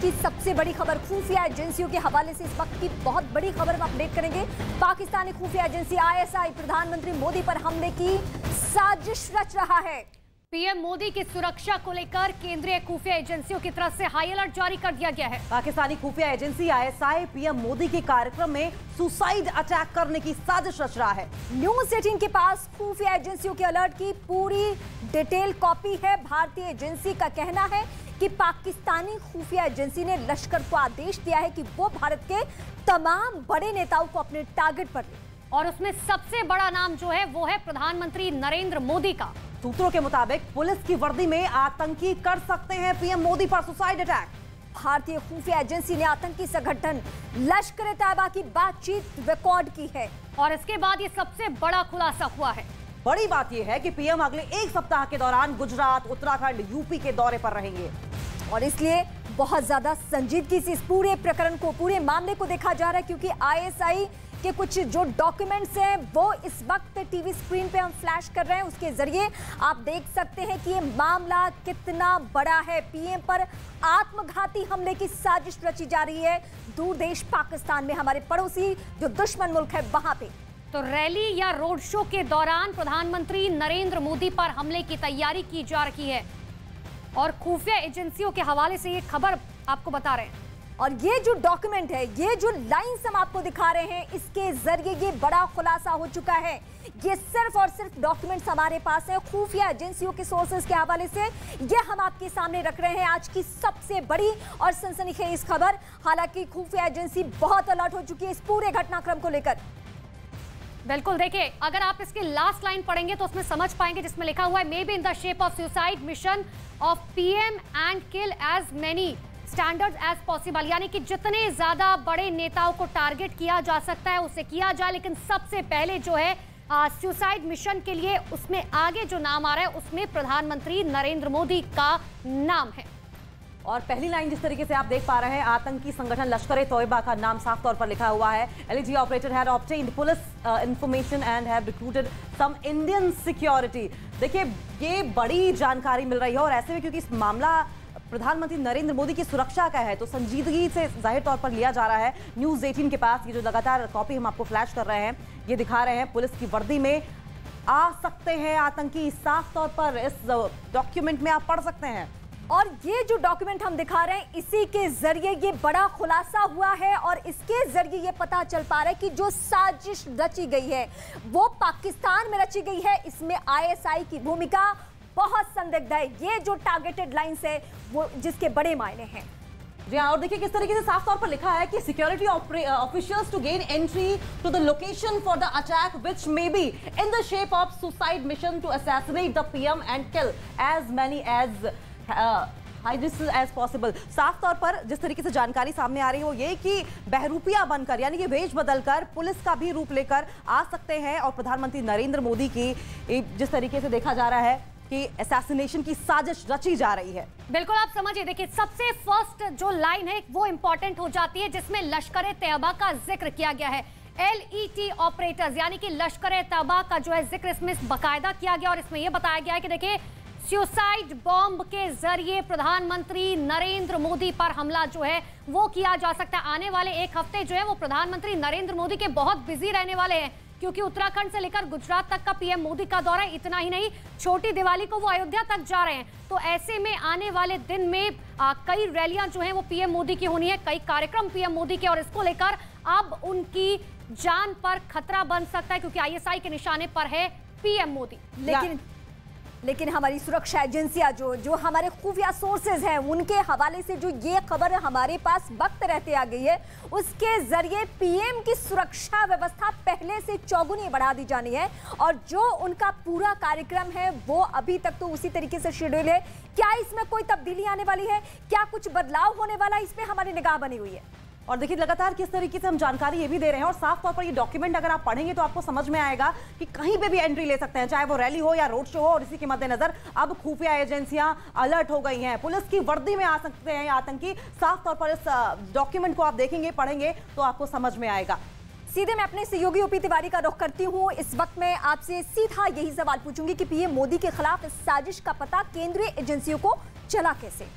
की सबसे बड़ी खबर खुफिया एजेंसियों के हवाले से इस वक्त की बहुत बड़ी खबर हम अपडेट करेंगे। पाकिस्तानी खुफिया एजेंसी आईएसआई प्रधानमंत्री मोदी पर हमले की साजिश रच रहा है। पीएम मोदी की सुरक्षा को लेकर केंद्रीय खुफिया एजेंसियों की तरफ से हाई अलर्ट जारी कर दिया गया है। पाकिस्तानी खुफिया एजेंसी आईएसआई पीएम मोदी के कार्यक्रम में सुसाइड अटैक करने की साजिश रच रहा है। न्यूज 18 के पास खुफिया एजेंसियों के अलर्ट की पूरी डिटेल कॉपी है। भारतीय एजेंसी का कहना है कि पाकिस्तानी खुफिया एजेंसी ने लश्कर को आदेश दिया है कि वो भारत के तमाम बड़े नेताओं को अपने टारगेट पर ले, और उसमें सबसे बड़ा नाम जो है वो है प्रधानमंत्री नरेंद्र मोदी का। सूत्रों के मुताबिक पुलिस की वर्दी में आतंकी कर सकते हैं पीएम मोदी पर सुसाइड अटैक। भारतीय खुफिया एजेंसी ने आतंकी संगठन लश्कर-ए-तैयबा की बातचीत रिकॉर्ड की है और इसके बाद ये सबसे बड़ा खुलासा हुआ है। बड़ी बात यह है कि पीएम अगले एक सप्ताह के दौरान गुजरात, उत्तराखंड, यूपी के दौरे पर रहेंगे और इसलिए बहुत ज्यादा संजीदगी से इस पूरे प्रकरण को, पूरे मामले को देखा जा रहा है, क्योंकि आईएसआई के कुछ जो डॉक्यूमेंट्स हैं वो इस वक्त टीवी स्क्रीन पे हम फ्लैश कर रहे हैं। उसके जरिए आप देख सकते हैं कि ये मामला कितना बड़ा है। पीएम पर आत्मघाती हमले की साजिश रची जा रही है दूर देश पाकिस्तान में, हमारे पड़ोसी जो दुश्मन मुल्क है वहां पे। तो रैली या रोड शो के दौरान प्रधानमंत्री नरेंद्र मोदी पर हमले की तैयारी की जा रही है और खुफिया एजेंसियों के हवाले से ये खबर आपको बता रहे हैं। और ये जो डॉक्यूमेंट है, ये जो लाइन्स हम आपको दिखा रहे हैं, इसके जरिए ये बड़ा खुलासा हो चुका है। ये सिर्फ और सिर्फ डॉक्यूमेंट्स हमारे पास है खुफिया एजेंसियों के सोर्सेज के हवाले से। ये हम आपके सामने रख रहे हैं आज की सबसे बड़ी और सनसनीखेज खबर। हालांकि खुफिया एजेंसी बहुत अलर्ट हो चुकी है इस पूरे घटनाक्रम को लेकर। बिल्कुल, देखिए अगर आप इसकी लास्ट लाइन पढ़ेंगे तो उसमें समझ पाएंगे, जिसमें लिखा हुआ है may be in the shape of suicide mission of PM and kill as many standards as possible, यानी कि जितने ज्यादा बड़े नेताओं को टारगेट किया जा सकता है उसे किया जाए, लेकिन सबसे पहले जो है सुसाइड मिशन के लिए उसमें आगे जो नाम आ रहा है उसमें प्रधानमंत्री नरेंद्र मोदी का नाम है। और पहली लाइन जिस तरीके से आप देख पा रहे हैं, आतंकी संगठन लश्कर-ए-तौयबा का नाम साफ तौर पर लिखा हुआ है। LEG operator had obtained police information and have recruited some Indian security. देखिए ये बड़ी जानकारी मिल रही है और ऐसे में क्योंकि इस मामला प्रधानमंत्री नरेंद्र मोदी की सुरक्षा का है तो संजीदगी से जाहिर तौर पर लिया जा रहा है। न्यूज 18 के पास ये जो लगातार कॉपी हम आपको फ्लैश कर रहे हैं, ये दिखा रहे हैं पुलिस की वर्दी में आ सकते हैं आतंकी, साफ तौर पर इस डॉक्यूमेंट में आप पढ़ सकते हैं। और ये जो डॉक्यूमेंट हम दिखा रहे हैं इसी के जरिए ये बड़ा खुलासा हुआ है और इसके जरिए ये पता चल पा रहा है कि जो साजिश रची गई है वो पाकिस्तान में रची गई है। इसमें आईएसआई की भूमिका बहुत संदिग्ध है। ये जो टारगेटेड लाइंस है वो जिसके बड़े मायने हैं। जी हाँ, और देखिए किस तरीके से साफ तौर पर लिखा है कि security officials to gain entry to the location for the attack which may be in the shape of suicide mission to assassinate the PM and kill as many as as possible. साफ तौर पर जिस तरीके से जानकारी सामने आ रही हो ये कि बहरूपिया बनकर, यानी कि वेश बदलकर पुलिस का भी रूप लेकर आ सकते हैं और प्रधानमंत्री नरेंद्र मोदी की जिस तरीके से देखा जा रहा है कि असैसिनेशन की साजिश रची जा रही है। बिल्कुल, आप समझिए, देखिए सबसे फर्स्ट जो लाइन है वो इंपॉर्टेंट हो जाती है जिसमें लश्कर-ए-तैयबा का जिक्र किया गया है। LET ऑपरेटर्स यानी कि लश्कर-ए-तैयबा का जो है जिक्र इसमें बाकायदा किया गया और इसमें यह बताया गया है कि देखिए सुसाइड बॉम्ब के जरिए प्रधानमंत्री नरेंद्र मोदी पर हमला जो है वो किया जा सकता है। आने वाले एक हफ्ते जो है वो प्रधानमंत्री नरेंद्र मोदी के बहुत बिजी रहने वाले हैं, क्योंकि उत्तराखंड से लेकर गुजरात तक का पीएम मोदी का दौरा, इतना ही नहीं छोटी दिवाली को वो अयोध्या तक जा रहे हैं। तो ऐसे में आने वाले दिन में कई रैलियां जो हैं वो पीएम मोदी की होनी है, कई कार्यक्रम पीएम मोदी के, और इसको लेकर अब उनकी जान पर खतरा बन सकता है क्योंकि आईएसआई के निशाने पर है पीएम मोदी। लेकिन हमारी सुरक्षा एजेंसियां जो हमारे खुफिया सोर्सेज हैं उनके हवाले से जो ये खबर हमारे पास वक्त रहते आ गई है उसके जरिए पीएम की सुरक्षा व्यवस्था पहले से चौगुनी बढ़ा दी जानी है और जो उनका पूरा कार्यक्रम है वो अभी तक तो उसी तरीके से शेड्यूल है। क्या इसमें कोई तब्दीली आने वाली है, क्या कुछ बदलाव होने वाला है, इस पे हमारी निगाह बनी हुई है। और देखिए लगातार किस तरीके से हम जानकारी ये भी दे रहे हैं और साफ तौर पर ये डॉक्यूमेंट अगर आप पढ़ेंगे तो आपको समझ में आएगा कि कहीं पे भी एंट्री ले सकते हैं, चाहे वो रैली हो या रोड शो हो। और इसी के मद्देनजर अब खुफिया एजेंसियां अलर्ट हो गई हैं, पुलिस की वर्दी में आ सकते हैं आतंकी। साफ तौर पर इस डॉक्यूमेंट को आप देखेंगे, पढ़ेंगे तो आपको समझ में आएगा। सीधे मैं अपने सहयोगी ओपी तिवारी का रुख करती हूँ। इस वक्त मैं आपसे सीधा यही सवाल पूछूंगी कि पीएम मोदी के खिलाफ इस साजिश का पता केंद्रीय एजेंसियों को चला कैसे?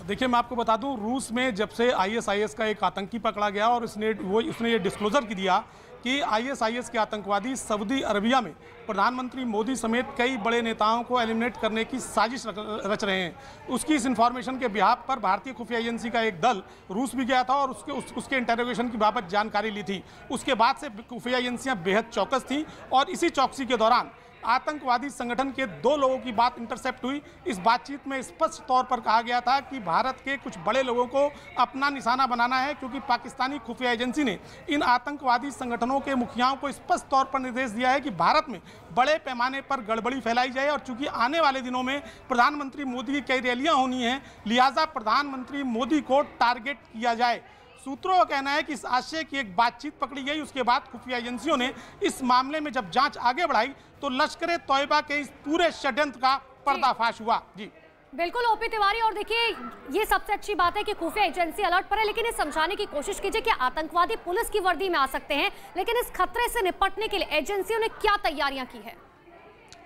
देखिए, मैं आपको बता दूं, रूस में जब से आईएसआईएस का एक आतंकी पकड़ा गया और उसने ये डिस्क्लोजर की दिया कि आईएसआईएस के आतंकवादी सऊदी अरबिया में प्रधानमंत्री मोदी समेत कई बड़े नेताओं को एलिमिनेट करने की साजिश रच रहे हैं, उसकी इस इन्फॉर्मेशन के बिहाफ पर भारतीय खुफिया एजेंसी का एक दल रूस भी गया था और उसके इंटरोगेशन की बाबत जानकारी ली थी। उसके बाद से खुफिया एजेंसियां बेहद चौकस थीं और इसी चौकसी के दौरान आतंकवादी संगठन के 2 लोगों की बात इंटरसेप्ट हुई। इस बातचीत में स्पष्ट तौर पर कहा गया था कि भारत के कुछ बड़े लोगों को अपना निशाना बनाना है, क्योंकि पाकिस्तानी खुफिया एजेंसी ने इन आतंकवादी संगठनों के मुखियाओं को स्पष्ट तौर पर निर्देश दिया है कि भारत में बड़े पैमाने पर गड़बड़ी फैलाई जाए। और चूंकि आने वाले दिनों में प्रधानमंत्री मोदी की कई रैलियां होनी हैं, लिहाजा प्रधानमंत्री मोदी को टारगेट किया जाए। सूत्रों का कहना है कि इस आशय की एक बातचीत पकड़ी गई। उसके बाद खुफिया एजेंसियों ने इस मामले में जब जांच आगे बढ़ाई तो लश्कर तौयबा के इस पूरे षड्यंत्र का पर्दाफाश हुआ। जी बिल्कुल ओपी तिवारी, और देखिए ये सबसे अच्छी बात है कि खुफिया एजेंसी अलर्ट पर है, लेकिन ये समझाने की कोशिश कीजिए कि आतंकवादी पुलिस की वर्दी में आ सकते हैं, लेकिन इस खतरे से निपटने के लिए एजेंसियों ने क्या तैयारियां की है?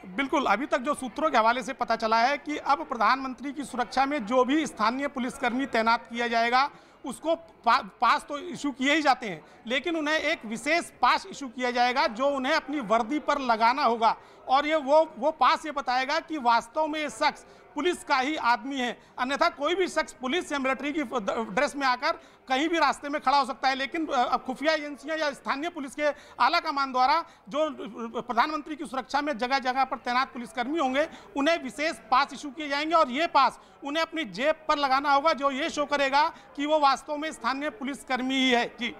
बिल्कुल, अभी तक जो सूत्रों के हवाले से पता चला है कि अब प्रधानमंत्री की सुरक्षा में जो भी स्थानीय पुलिसकर्मी तैनात किया जाएगा उसको पास तो इशू किए ही जाते हैं, लेकिन उन्हें एक विशेष पास इशू किया जाएगा जो उन्हें अपनी वर्दी पर लगाना होगा और ये वो पास ये बताएगा कि वास्तव में ये शख्स पुलिस का ही आदमी है। अन्यथा कोई भी शख्स पुलिस या मिलिट्री की ड्रेस में आकर कहीं भी रास्ते में खड़ा हो सकता है। लेकिन खुफिया एजेंसियां या स्थानीय पुलिस के आला कमान द्वारा जो प्रधानमंत्री की सुरक्षा में जगह जगह पर तैनात पुलिसकर्मी होंगे उन्हें विशेष पास इशू किए जाएंगे और ये पास उन्हें अपनी जेब पर लगाना होगा, जो ये शो करेगा कि वो वास्तव में स्थानीय पुलिसकर्मी ही है। जी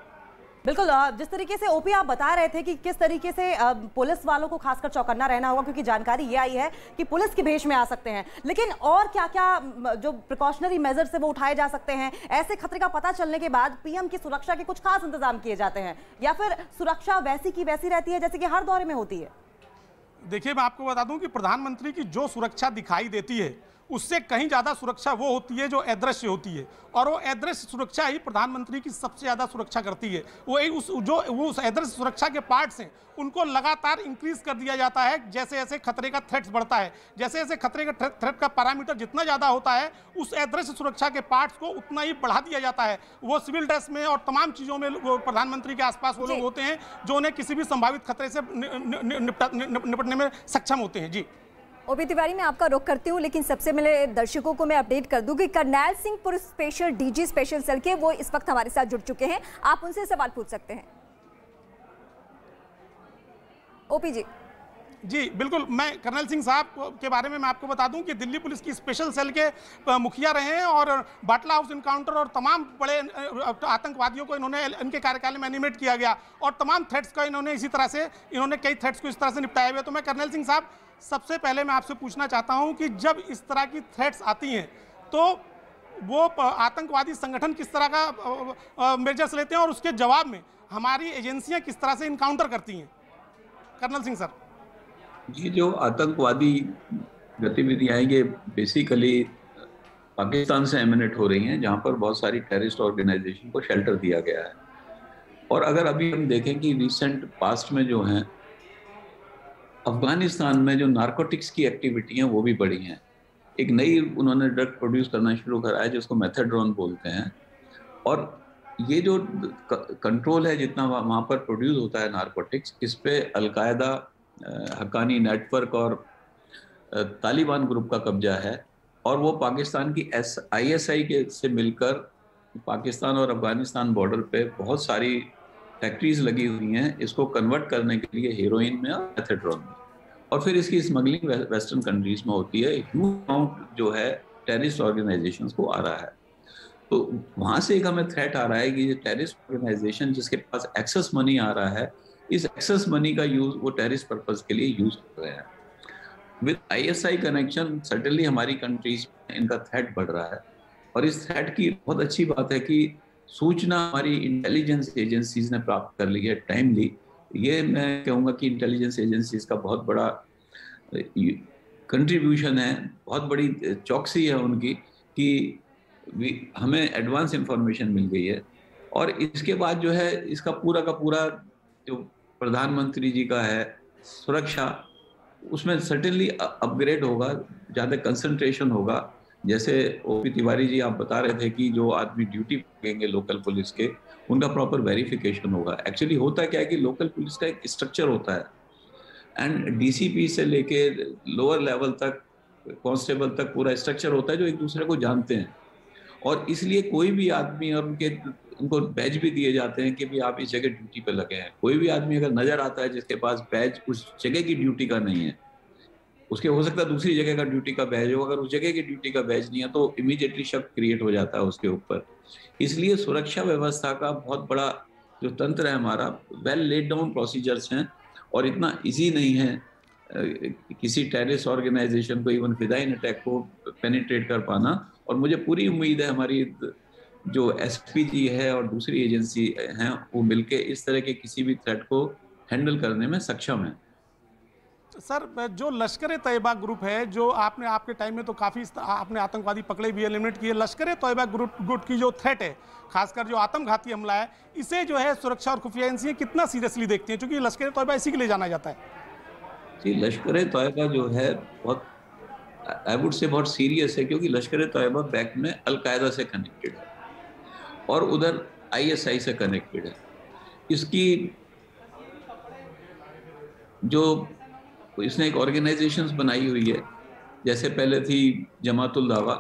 बिल्कुल, जिस तरीके से ओपी आप बता रहे थे कि किस तरीके से पुलिस वालों को खासकर चौकन्ना रहना होगा, क्योंकि जानकारी ये आई है कि पुलिस के भेष में आ सकते हैं, लेकिन और क्या क्या जो प्रिकॉशनरी मेजर्स है वो उठाए जा सकते हैं? ऐसे खतरे का पता चलने के बाद पीएम की सुरक्षा के कुछ खास इंतजाम किए जाते हैं या फिर सुरक्षा वैसी की वैसी रहती है जैसे कि हर दौरे में होती है? देखिए, मैं आपको बता दूं कि प्रधानमंत्री की जो सुरक्षा दिखाई देती है उससे कहीं ज़्यादा सुरक्षा वो होती है जो अदृश्य होती है, और वो अदृश्य सुरक्षा ही प्रधानमंत्री की सबसे ज़्यादा सुरक्षा करती है। वो उस अदृश्य सुरक्षा के पार्ट्स हैं उनको लगातार इंक्रीज कर दिया जाता है जैसे जैसे खतरे का थ्रेट्स बढ़ता है। जैसे जैसे खतरे का थ्रेट का पैरामीटर जितना ज़्यादा होता है उस अदृश्य सुरक्षा के पार्ट्स को उतना ही बढ़ा दिया जाता है। वो सिविल ड्रेस में और तमाम चीज़ों में प्रधानमंत्री के आसपास वो लोग होते हैं जो उन्हें किसी भी संभावित खतरे से निपटने में सक्षम होते हैं। जी ओपी तिवारी, मैं आपका रुख करती हूँ, लेकिन सबसे पहले दर्शकों को मैं अपडेट कर दूं कि Karnail Singh police special DG special cell के वो इस वक्त हमारे साथ जुड़ चुके हैं। आप उनसे सवाल पूछ सकते हैं। ओपी जी। जी बिल्कुल, मैं कर्नल सिंह साहब के बारे में मैं आपको बता दूं कि दिल्ली पुलिस की स्पेशल सेल के मुखिया रहे हैं और बाटला हाउस इनकाउंटर और तमाम बड़े आतंकवादियों को इनके कार्यकाल में एनिमेट किया गया और तमाम थ्रेट्स का इन्होंने कई थ्रेट्स को इस तरह से निपटाया हुआ। तो मैं कर्नल सिंह साहब सबसे पहले मैं आपसे पूछना चाहता हूं कि जब इस तरह की थ्रेट्स आती हैं तो वो आतंकवादी संगठन किस तरह का मेजर्स लेते हैं और उसके जवाब में हमारी एजेंसियां किस तरह से इनकाउंटर करती हैं? कर्नल सिंह सर। ये जो आतंकवादी गतिविधियां ये बेसिकली पाकिस्तान से एमिनेट हो रही हैं, जहां पर बहुत सारी टेररिस्ट ऑर्गेनाइजेशन को शेल्टर दिया गया है। और अगर अभी हम देखें कि रिसेंट पास्ट में जो हैं अफगानिस्तान में जो नारकोटिक्स की एक्टिविटी हैं वो भी बढ़ी हैं। एक नई उन्होंने ड्रग प्रोड्यूस करना शुरू करा है जिसको मेथाड्रोन बोलते हैं, और ये जो कंट्रोल है जितना वहाँ पर प्रोड्यूस होता है नारकोटिक्स, इस पे अलकायदा, हक्कानी नेटवर्क और तालिबान ग्रुप का कब्जा है। और वो पाकिस्तान की ISI के से मिलकर पाकिस्तान और अफगानिस्तान बॉर्डर पे बहुत सारी फैक्ट्रीज लगी हुई हैं इसको कन्वर्ट करने के लिए हेरोइन में और मेथाड्रोन में, और फिर इसकी स्मगलिंग वेस्टर्न कंट्रीज में होती है। ह्यूज अमाउंट जो है टेररिस्ट ऑर्गेनाइजेशंस को आ रहा है। तो वहाँ से एक हमें थ्रेट आ रहा है कि ये टेररिस्ट ऑर्गेनाइजेशन जिसके पास एक्सेस मनी आ रहा है, इस एक्सेस मनी का यूज वो टेररिस्ट पर्पज के लिए यूज कर रहे हैं। विद ISI कनेक्शन सर्टेनली हमारी कंट्रीज में इनका थ्रेट बढ़ रहा है, और इस थ्रेट की बहुत अच्छी बात है कि सूचना हमारी इंटेलिजेंस एजेंसीज ने प्राप्त कर ली है टाइमली। ये मैं कहूँगा कि इंटेलिजेंस एजेंसीज का बहुत बड़ा कंट्रीब्यूशन है, बहुत बड़ी चौकसी है उनकी कि हमें एडवांस इंफॉर्मेशन मिल गई है। और इसके बाद जो है इसका पूरा का पूरा जो प्रधानमंत्री जी का है सुरक्षा, उसमें सर्टेनली अपग्रेड होगा, ज़्यादा कंसंट्रेशन होगा। जैसे ओपी तिवारी जी आप बता रहे थे कि जो आदमी ड्यूटी करेंगे लोकल पुलिस के, उनका प्रॉपर वेरिफिकेशन होगा। एक्चुअली होता क्या है कि लोकल पुलिस का एक स्ट्रक्चर होता है, एंड डीसीपी से लेके लोअर लेवल तक, कांस्टेबल तक पूरा स्ट्रक्चर होता है जो एक दूसरे को जानते हैं। और इसलिए कोई भी आदमी, और उनको बैज भी दिए जाते हैं कि भी आप इस जगह ड्यूटी पे लगे हैं। कोई भी आदमी अगर नजर आता है जिसके पास बैज उस जगह की ड्यूटी का नहीं है, उसके हो सकता है दूसरी जगह का ड्यूटी का बैज हो, अगर उस जगह की ड्यूटी का बैज नहीं है तो इमीडिएटली शक क्रिएट हो जाता है उसके ऊपर। इसलिए सुरक्षा व्यवस्था का बहुत बड़ा जो तंत्र है हमारा, वेल लेड डाउन प्रोसीजर्स हैं, और इतना इजी नहीं है किसी टेररिस्ट ऑर्गेनाइजेशन को, इवन फिदाइन अटैक को पेनिट्रेट कर पाना। और मुझे पूरी उम्मीद है हमारी जो एसपीजी है और दूसरी एजेंसी हैं वो मिलके इस तरह के किसी भी थ्रेट को हैंडल करने में सक्षम है। सर, जो लश्कर तैयबा ग्रुप है, जो आपने आपके टाइम में तो काफ़ी आपने आतंकवादी पकड़े भी, एलिमिनेट किए, लश्कर तैयबा ग्रुप की जो थ्रेट है, खासकर जो आत्मघाती हमला है, इसे जो है सुरक्षा और खुफिया एजेंसियां कितना सीरियसली देखती हैं, क्योंकि लश्कर तैयबा इसी के लिए जाना जाता है? जी, लश्कर तैयबा जो है बहुत, आई वुड से बहुत सीरियस है, क्योंकि लश्कर तैयबा बैक में अलकायदा से कनेक्टेड है और उधर आईएसआई से कनेक्टेड है। इसकी जो इसने एक ऑर्गेनाइजेशंस बनाई हुई है, जैसे पहले थी जमातुल दावा,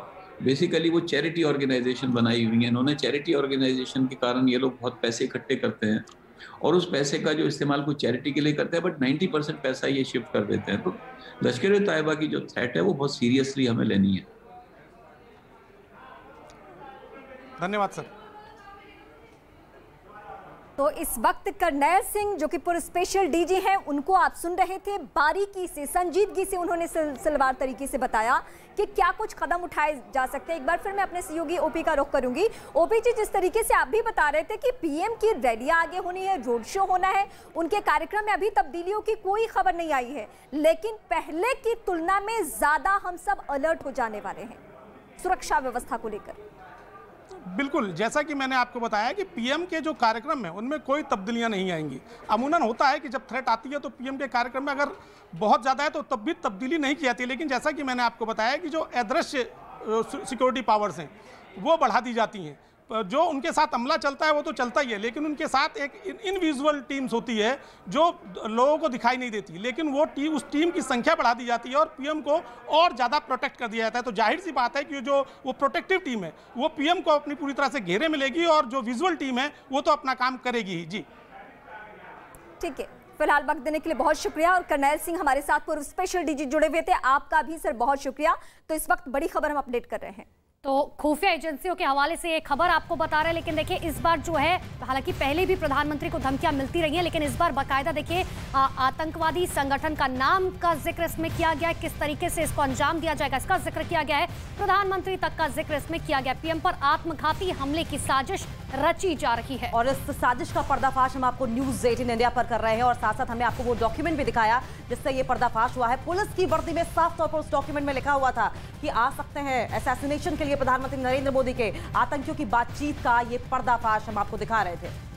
बेसिकली वो चैरिटी ऑर्गेनाइजेशन बनाई हुई है। इन्होंने चैरिटी ऑर्गेनाइजेशन के कारण ये लोग बहुत पैसे इकट्ठे करते हैं और उस पैसे का जो इस्तेमाल कुछ चैरिटी के लिए करते हैं, बट 90% पैसा ये शिफ्ट कर देते हैं। तो लश्कर तैयबा की जो थ्रेट है वो बहुत सीरियसली हमें लेनी है। धन्यवाद सर। तो इस वक्त करनैल सिंह जो कि पुलिस स्पेशल डीजी हैं, उनको आप सुन रहे थे। बारीकी से, संजीदगी से उन्होंने सिलसिलेवार तरीके से बताया कि क्या कुछ कदम उठाए जा सकते हैं। एक बार फिर मैं अपने सहयोगी ओपी का रुख करूंगी। ओपी जी, जिस तरीके से आप भी बता रहे थे कि पीएम की रैलियां आगे होनी है, रोड शो होना है, उनके कार्यक्रम में अभी तब्दीलियों की कोई खबर नहीं आई है, लेकिन पहले की तुलना में ज्यादा हम सब अलर्ट हो जाने वाले हैं सुरक्षा व्यवस्था को लेकर। बिल्कुल, जैसा कि मैंने आपको बताया कि पीएम के जो कार्यक्रम है उनमें कोई तब्दीलियां नहीं आएंगी। अमूमन होता है कि जब थ्रेट आती है तो पीएम के कार्यक्रम में अगर बहुत ज़्यादा है तो तब भी तब्दीली नहीं की जाती, लेकिन जैसा कि मैंने आपको बताया कि जो अदृश्य सिक्योरिटी पावर्स हैं वो बढ़ा दी जाती हैं। जो उनके साथ हमला चलता है वो तो चलता ही है, लेकिन उनके साथ एक इनविजुअल टीम्स होती है जो लोगों को दिखाई नहीं देती, लेकिन वो उस टीम की संख्या बढ़ा दी जाती है और पीएम को और ज़्यादा प्रोटेक्ट कर दिया जाता है। तो जाहिर सी बात है कि जो वो प्रोटेक्टिव टीम है वो पीएम को अपनी पूरी तरह से घेरे में लेगी और जो विजुअल टीम है वो तो अपना काम करेगी ही। जी ठीक है, फिलहाल वक्त देने के लिए बहुत शुक्रिया। और करनैल सिंह हमारे साथ पूर्व स्पेशल डीजी जुड़े हुए थे, आपका भी सर बहुत शुक्रिया। तो इस वक्त बड़ी खबर हम अपडेट कर रहे हैं। तो खुफिया एजेंसियों के हवाले से ये खबर आपको बता रहे हैं, लेकिन देखिए इस बार जो है, हालांकि पहले भी प्रधानमंत्री को धमकियां मिलती रही हैं, लेकिन इस बार बाकायदा देखिए आतंकवादी संगठन का नाम का जिक्र इसमें किया गया है, किस तरीके से इसको अंजाम दिया जाएगा इसका जिक्र किया गया है, प्रधानमंत्री तक का जिक्र इसमें किया गया। पीएम पर आत्मघाती हमले की साजिश रची जा रही है और इस साजिश का पर्दाफाश हम आपको न्यूज़ 18 इंडिया पर कर रहे हैं और साथ साथ हमने आपको वो डॉक्यूमेंट भी दिखाया जिससे ये पर्दाफाश हुआ है। पुलिस की वर्दी में साफ तौर पर उस डॉक्यूमेंट में लिखा हुआ था कि आ सकते हैं असैसिनेशन के लिए प्रधानमंत्री नरेंद्र मोदी के। आतंकियों की बातचीत का ये पर्दाफाश हम आपको दिखा रहे थे।